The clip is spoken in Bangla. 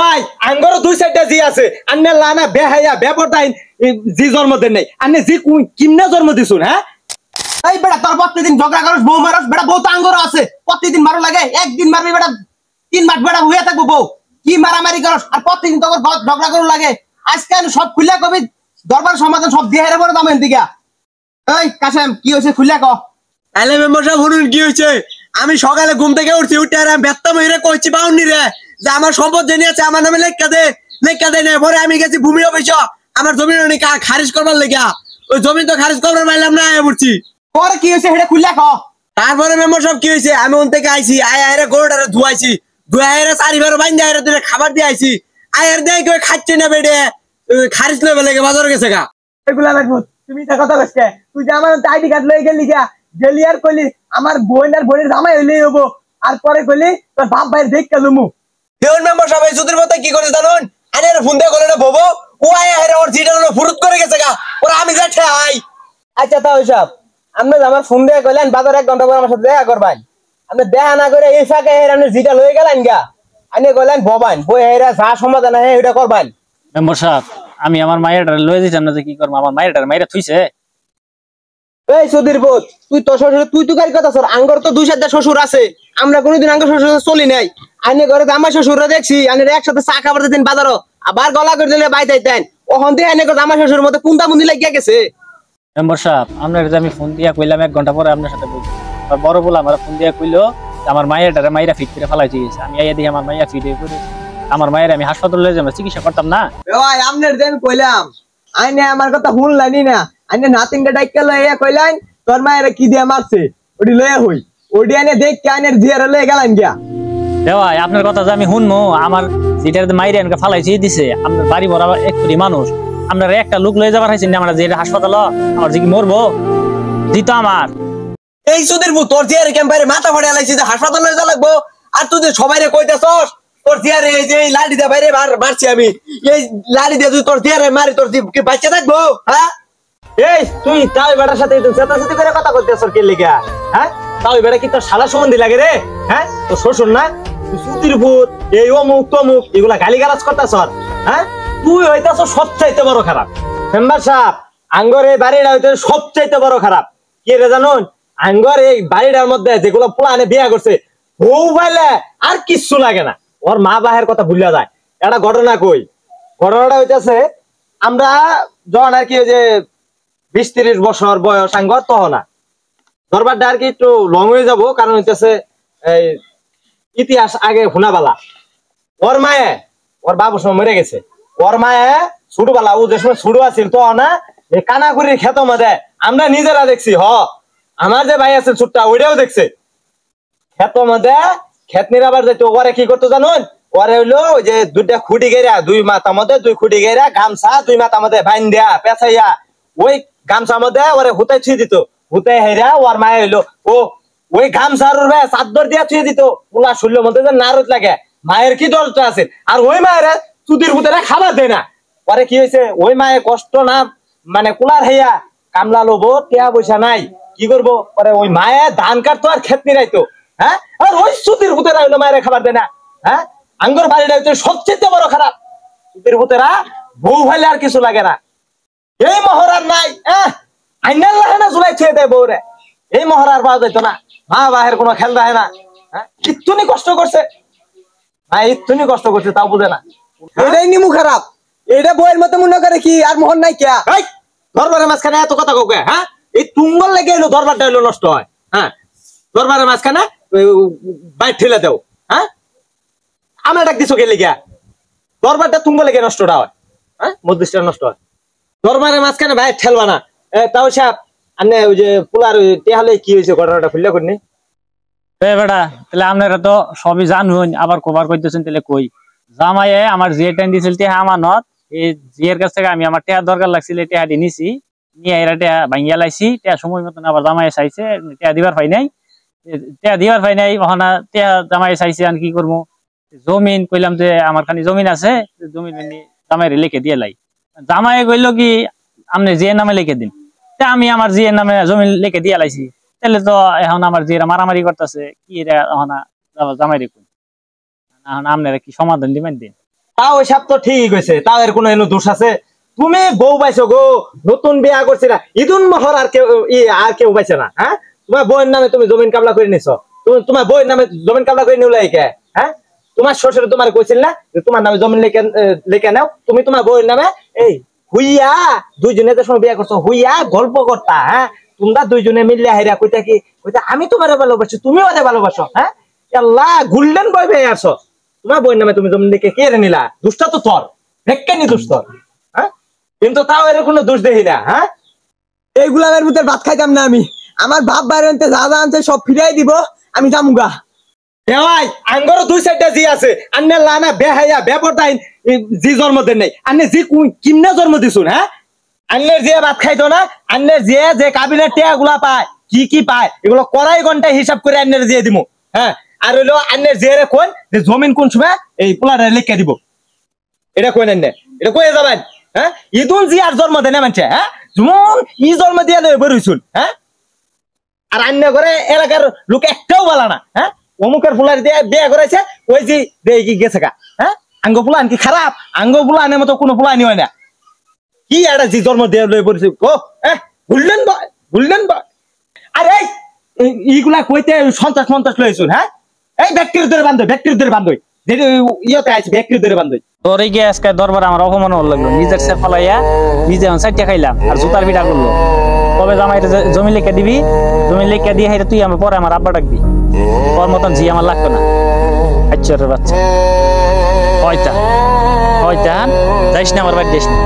ভাই আঙ্গর দুই সাইডে জি আছে আন্নে লানা বেহাইয়া বেপরদাইন জি জন্ম দেন নাই আন্নে জি কিমনে জন্ম দিছুন হ্যাঁ এই বেটা তোর প্রতিদিন ঝগড়া করস বউ মারস বেটা বউ তো আঙ্গর আছে প্রতিদিন মারো লাগে একদিন মারবি বেটা 3 মাস বেটা হইয়া থাকবো বউ কি মারামারি করস আর প্রতিদিন তোর ঝগড়া করু লাগে আজকে সব খুলে কবি দরবার সমাধান সব দিয়ে হেরে বড় দামেন দিগা এই কাসেম কি হইছে খুলে ক তাইলে মেম্বার সাহেব শুনুন কি হইছে আমি সকালে ঘুম থেকে উঠছি উঠে আর ব্যস্ত হইরে কইছি বাউন্নি রে যে আমার সম্পদ জেনে আছে আমার নামে লেখা দে না পরে আমি গেছি ভূমি অফিস আমার জমি খারিজ করবার লেগা ওই জমি তো খারিজ করবার পাইলাম না পড়ছি পরে কি হইছে সেটা খুলে ক তারপরে মেম্বার সাহেব কি হইছে আমি ওন থেকে আইছি আইরে গরুটারে ধুয়াইছি ধুয়াইরে চারিবার বাইন্দা আইরে তুই খাবার দিয়ে আইছি আইরে দেই কই খাচ্ছে না বেডে খারিজ লইবে লাগে বাজার গেছে গা এগুলা লাগবো তুমি তা কথা কইছ তুই যে আমার আইডি কার্ড লই গেলি গা গেলি আর কইলি আমার বোনের জামাই হইলেই হবো আর পরে কইলি তোর বাপ ভাইয়ের দেখ কেলুমু দেউন মেম্বার সাহেব সুদের মতো কি করে জানুন আইরে ফোন দিয়ে কইলে না ববো ও আইরে ওর জিডানো ফুরুত করে গেছে গা ওরা আমি যাচ্ছে আই আচ্ছা তাও সব আপনি আমার ফোন দিয়ে কইলেন বাজার 1 ঘন্টা পর আমার সাথে দেখা করবেন আপনি দেখা না করে এই ফাঁকে আপনি জিটা লই গেলেন গা আপনি কইলেন ববান বই হেরা যা সমাধান হয় ওটা করবেন মেম্বার সাহেব আমি আমার মায়েরটা লয়ে দিতাম না যে কি করব আমার মায়েরটা মাইরা থুইছে এই সুধীর বোধ তুই তো শ্বশুর তুই তো গাড়ি কথা সর আঙ্গর তো 2-4 শ্বশুর আছে আমরা কোনোদিন আঙ্গর শ্বশুর চলি নাই আইনে ঘরে আমার শ্বশুররা দেখছি আইনে একসাথে চা খাবার দিতেন বাজারও আবার গলা করে দিলে বাইতে দেন ওখান থেকে আইনে করে আমার শ্বশুর মধ্যে পুন্দা মুন্দি লাগিয়া গেছে মেম্বার সাহেব আপনার যে আমি ফোন দিয়া কইলাম 1 ঘন্টা পরে আপনার সাথে বলছি আর বড় বলা আমার ফোন দিয়া কইলো আমার মায়েরটারে মাইরা ফিট করে ফেলাইতে গেছে আমি আইয়া দেখি আমার মাইয়া ফিট করে আমার মায়ের আমি হাসপাতালে লয়ে যাবো চিকিৎসা করতাম না ভাই আমনের দেন কইলাম আইনে আমার কথা শুনলানি না আইনে নাতিনটা ডাইকা লইয়া কইলেন তোর মায়ের কি দিয়া মারছে ওডি লইয়া হই ওডি আইনে দেখ কানের জিয়ারে লইয়া গেলেন গিয়া দেওয়াই আপনার কথা যে আমি শুনবো আমার যেটার মাইরে আমাকে ফালাইছে দিছে আপনার বাড়ি ভরা একটু মানুষ আপনার একটা লোক লয়ে যাবার হয়েছে আমরা যে হাসপাতাল আমার যে কি মরবো দিত আমার এই সুদের ভূত তোর জিয়ারে ক্যাম্পারে মাথা ফাড়ে আলাইছি যে হাসপাতাল লয়ে যা লাগবো আর তুই যে সবাইরে কইতাছস তোর জিয়ারে এই যে লাড়ি দে বাইরে মারছি আমি এই লাড়ি দিয়ে তোর জিয়ারে মারি তোর কি বাচ্চা থাকবো হ্যাঁ এই তুই তাই বেটার সাথে তো চেতাচেতি করে কথা কইতেছস কি লিগা হ্যাঁ তাই বেটা কি তোর শালা সম্বন্ধী লাগে রে হ্যাঁ তো শ্বশুর না তুই সুতির ভূত এই অমুক তমুক এগুলা গালিগালাজ করতাছস হ্যাঁ তুই হইতাছস সবচাইতে বড় খারাপ মেম্বার সাহেব আঙ্গর এই বাড়িটা হইতে সবচাইতে বড় খারাপ কি রে জানুন আঙ্গর এই বাড়িটার মধ্যে যেগুলো প্লানে বিয়া করছে বউ পাইলে আর কিচ্ছু লাগে না ওর মা বাহের কথা ভুলিয়া যায় একটা ঘটনা কই ঘটনাটা হইতেছে আমরা যখন আর কি ওই যে 20-30 বছর বয়স আঙ্গর তখন না দরবারটা আর কি একটু লং হয়ে যাবো কারণ হইতেছে এই ইতিহাস আগে হুনাবালা ওর মায়ে ওর বাবুর সময় মরে গেছে ওর মায়ে ছোটবেলা ও যে সময় ছোট আছিল তো না কানাকুড়ির খেত মধ্যে আমরা নিজেরা দেখছি আমার যে ভাই আছে ছোটটা ওইটাও দেখছে খেত মধ্যে খেত নিরাবার যেত ওরে কি করতো জানুন ওরে হইলো যে 2টা খুঁটি গেরা 2 মাথা মধ্যে 2 খুঁটি গেরা গামছা 2 মাথা মধ্যে বাইন দেয়া পেঁচাইয়া ওই গামছা মধ্যে ওরে হুতাই ছুঁয়ে দিত হুতাই হেরা ওর মায়ে হইলো ও ওই গামছার চাদর দিয়া ছুঁয়ে দিত পোলা শরীরের মধ্যে যে নারদ লাগে মায়ের কি দরজা আছে আর ওই মায়ের চুদির হুতারা খাবার দেয় না পরে কি হয়েছে ওই মায়ে কষ্ট না মানে কুলার হেয়া কামলা লোবো টিয়া পয়সা নাই কি করবো পরে ওই মায়ে ধান কাটতো আর ক্ষেত নিরাইতো হ্যাঁ আর ওই চুদির হুতেরা হইলো মায়ের খাবার দেয় না হ্যাঁ আঙ্গর বাড়িটা হচ্ছে সবচেয়ে বড় খারাপ চুদির হুতেরা বউ ভাইলে আর কিছু লাগে না এই মহড়ার নাই আইনাল লাগে না জুলাই ছেড়ে দেয় বউরে এই মহড়ার পাওয়া যাইতো না মা বাহের কোনো খেল দেয় না হ্যাঁ ইত্তুনি কষ্ট করছে হ্যাঁ ইত্তুনি কষ্ট করছে তাও বুঝে না এটাই নিমু খারাপ এটা বইয়ের মতো মনে করে কি আর মোহন নাই কে দরবারের মাঝখানে এত কথা কাউকে হ্যাঁ এই তুঙ্গল লেগে এলো দরবারটা এলো নষ্ট হয় হ্যাঁ দরবারের মাঝখানে বাইর ঠেলে দেও হ্যাঁ আমরা ডাক দিছো কে লেগে দরবারটা তুঙ্গল লেগে নষ্টটা হয় হ্যাঁ মধ্যস্থটা নষ্ট হয় দরবারের মাঝখানে ভাই ঠেলবা না তাও সাহেব আনে ওই যে পোলার টেহালে কি হয়েছে ঘটনাটা খুললে করিনি বেটা তাহলে আপনারা তো সবই জানুন আবার কভার করতেছেন তাহলে কই জামাইয়ে আমার যে টাইম দিছিল টেহা আমানত এই জিয়ের কাছ থেকে আমি আমার টেহা দরকার লাগছিল টেহা দিয়ে নিছি নিয়ে এরা টেহা ভাঙিয়া লাইছি টেহা সময় মতন আবার জামাইয়ে চাইছে টেহা দিবার পাই নাই ওখানে টেহা জামাইয়ে চাইছে আর কি করবো জমিন কইলাম যে আমার খানি জমিন আছে জমিন জামাইরে লিখে দিয়ে লাই জামাইয়ে কইলো কি আপনি যে নামে লিখে দিন আমি আমার জিয়ের নামে জমিন লিখে দিয়ে লাইছি তাহলে তো এখন আমার জিয়েরা মারামারি করতেছে কি জামাইরে কোন এখন আপনারা কি সমাধান দিবেন দিন তাও এসব তো ঠিক হয়েছে, তাও এর কোনো এনো দোষ আছে? তুমি বউ পাইছো গো, নতুন বিয়া করছিলা, ইদুন মোহর আর কেউ পাইছে না। হ্যাঁ, তোমার বউয়ের নামে তুমি জমিন কাবলা করে নিছো, তোমার বউয়ের নামে জমিন কাবলা করে নিউলাই কে? হ্যাঁ, তোমার শ্বশুর তোমার কইছিল না যে তোমার নামে জমিন লেখে নাও, তুমি তোমার বউয়ের নামে এই হুইয়া দুইজনে যে সময় বিয়া করছো হুইয়া গল্প করতা। হ্যাঁ, তোমরা দুইজনে মিললে হাইরা কইতা কি কইতা আমি তোমারে ভালোবাসি, তুমি ওরে ভালোবাসো। হ্যাঁ, আল্লাহ গোল্ডেন বয় পেয়ে আসো, তোমার বউয়ের নামে তুমি জমিন লিখে কে রে নিলা? দুষ্টা তো তোর, দেখকেনি দোষ তোর। হ্যাঁ, কিন্তু তাও এর কোনো দোষ দেখি না। হ্যাঁ, এই গুলামের ভিতরে ভাত খাইতাম না আমি, আমার বাপ বাইরে আনতে যা যা আনছে সব ফিরাই দিব, আমি জামুগা। ভাই আঙ্গরও দুই সাইডটা জি আছে, আন্নে লানা বেহাইয়া বেপরদাই জি জন্ম দেন নাই, আন্নে জি কিমনে জন্ম দিছুন। হ্যাঁ, আন্নের যে ভাত খাইতো না, আন্নের যে কাবিনের টিয়া গুলা পায় কি পায় এগুলো কড়াই ঘন্টায় হিসাব করে আন্নের দিয়ে দিমু। হ্যাঁ, আর হইলো আন্নের যে কোন যে জমিন কোন সময় এই পোলারে লিখে দিব, এটা কই আন্নে, এটা কই যাবেন? হ্যাঁ, ইদুন জি আর জন্ম দেন মানছে। হ্যাঁ, যেমন ই জন্ম দিয়ে লই বেরইছুন। হ্যাঁ, আর আন্নে করে এলাকার লোক একটাও বলা না। হ্যাঁ, অমুকের ফুলার দিয়ে বিয়ে করেছে, ওই যে কি গেছে গা। হ্যাঁ, আঙ্গ ফুলান কি খারাপ? আঙ্গ ফুলানের মতো কোনো ফুলানি হয় না। কি একটা জি জন্ম দিয়ে লই পড়েছে ও, গোল্ডেন বয়। আরে এইগুলা কইতে সন্ত্রাস লইছুন। হ্যাঁ, এই ব্যক্তির ধরে বান্ধব যে ইয়েতে আছে ব্যক্তির ধরে বান্ধব। তোর এই গিয়ে আজকে দরবারে আমার অপমান হল লাগলো, নিজের সে ফলাইয়া নিজে সাইডটা খাইলাম আর জুতার পিঠা করলো। তবে জামাই জমি লেখা দিবি, জমি লেখা দিয়ে হাইটা তুই আমার পরে আমার আব্বা ডাকবি, তোর মতন জি আমার লাগতো না। আচ্ছা বাচ্চা হয়তা যাইস না আমার বাড়ি যাইস না।